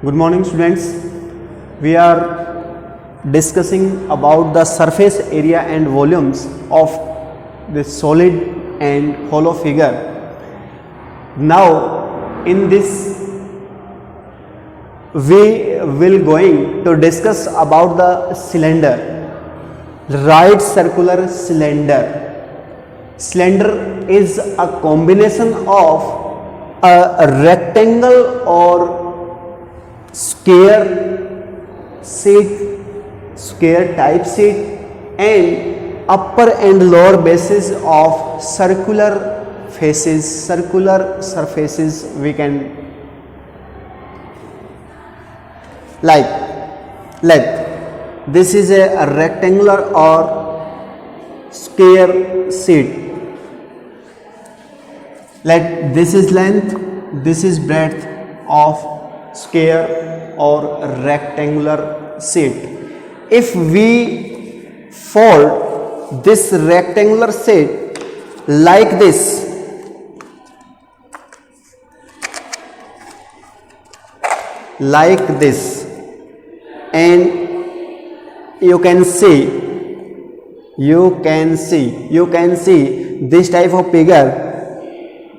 Good morning students. We are discussing about the surface area and volumes of the solid and hollow figure. Now in this we will going to discuss about the cylinder, right circular cylinder. Cylinder is a combination of a rectangle or square type sheet and upper and lower bases of circular surfaces we can like this is a rectangular or square sheet, like this is length, this is breadth of square or rectangular sheet. If we fold this rectangular sheet like this, and you can see this type of figure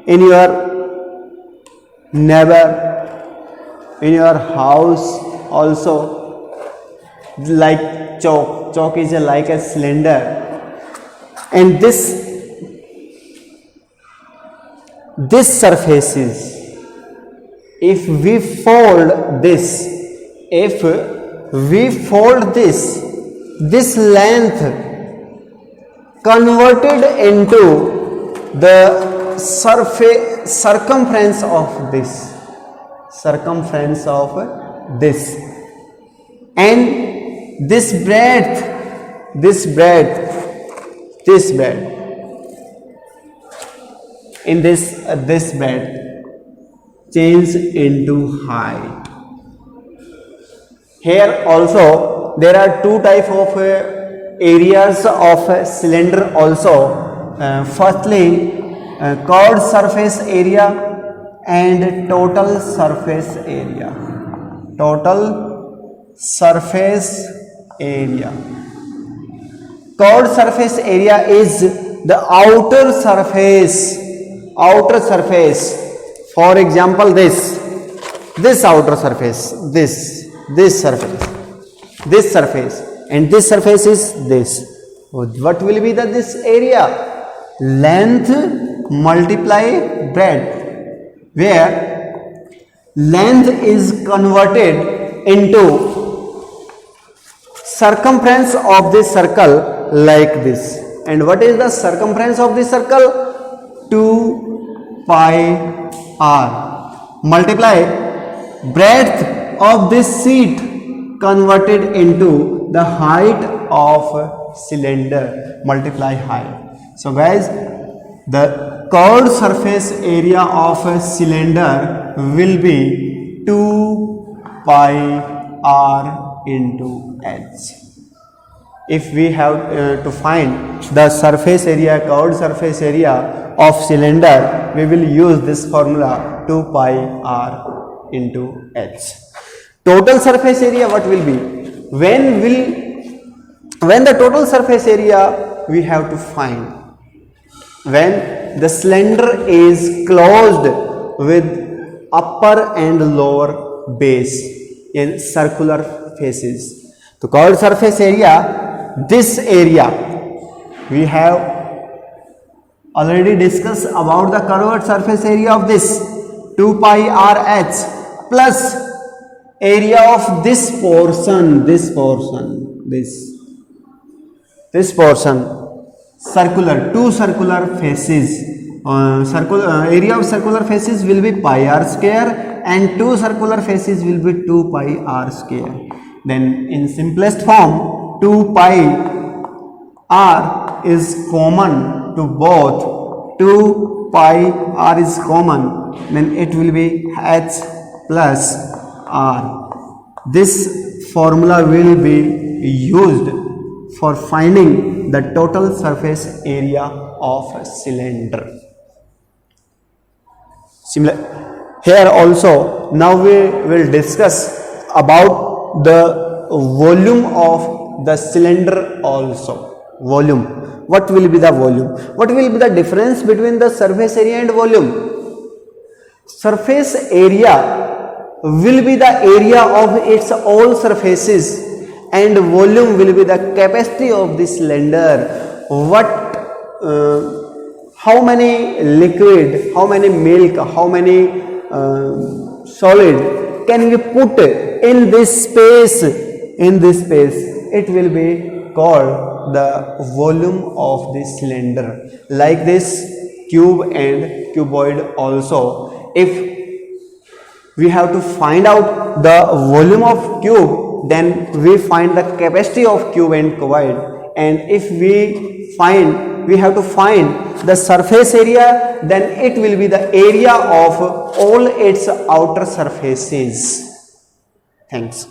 in your neighbor, in your house also, like chalk is like a cylinder, and this surfaces, if we fold this length converted into the circumference of this, and this breadth in this breadth change into height. Here also there are two type of areas of a cylinder also. Firstly, curved surface area and total surface area. Curved surface area is the outer surface. For example, this outer surface, this surface, and this surface is this. What will be this area? Length multiply breadth, where length is converted into circumference of this circle like this. And what is the circumference of this circle? 2 pi r multiply breadth of this sheet converted into the height of cylinder multiply height. So guys, the curved surface area of a cylinder will be 2 pi r into h. If we have to find the surface area, curved surface area of cylinder, we will use this formula 2 pi r into h. Total surface area what will be? When the total surface area we have to find when the cylinder is closed with upper and lower base in circular faces. The curved surface area, this area we have already discussed about the curved surface area of this 2 pi r h plus area of this portion circular, two circular faces. Area of circular faces will be pi r square and two circular faces will be 2 pi r square. Then in simplest form 2 pi r is common to both, 2 pi r is common, then it will be h plus r. This formula will be used for finding the total surface area of a cylinder. Here also, now we will discuss about the volume of the cylinder also. Volume. What will be the volume? What will be the difference between the surface area and volume? Surface area will be the area of its all surfaces, and volume will be the capacity of the cylinder. How many liquid, how many milk, how many solid can we put in this space? In this space, it will be called the volume of the cylinder. Like this cube and cuboid also, if we have to find out the volume of cube, then we find the capacity of cube and cuboid, and if we have to find the surface area, then it will be the area of all its outer surfaces. Thanks.